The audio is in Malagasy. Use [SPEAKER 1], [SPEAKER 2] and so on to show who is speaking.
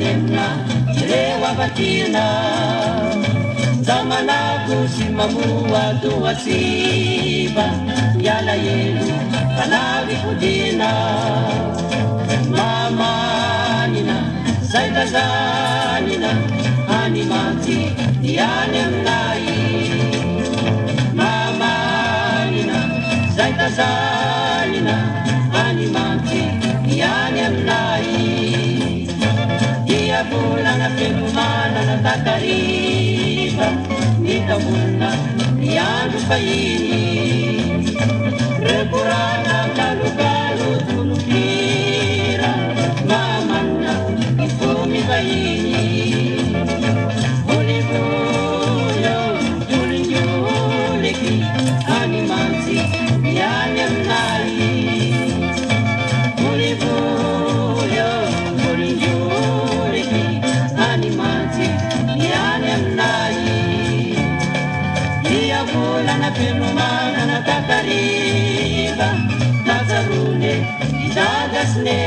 [SPEAKER 1] ianena irewa batina zamanaku simamua tuwasiba yala yelu panawi kudina mama nina saitazanina animati yanem nai mama nina saitazanina animati yanem nai dia bulan pemana natakariba nitamuna yanu paini repurana kalu-kalu tunukira mamana ifumi paini ulibuyo tulinjuliki animansi yanem nai ulibuyo tulinjuliki animansi yanem nai dia bulan pemana natakariba nazarune idagasne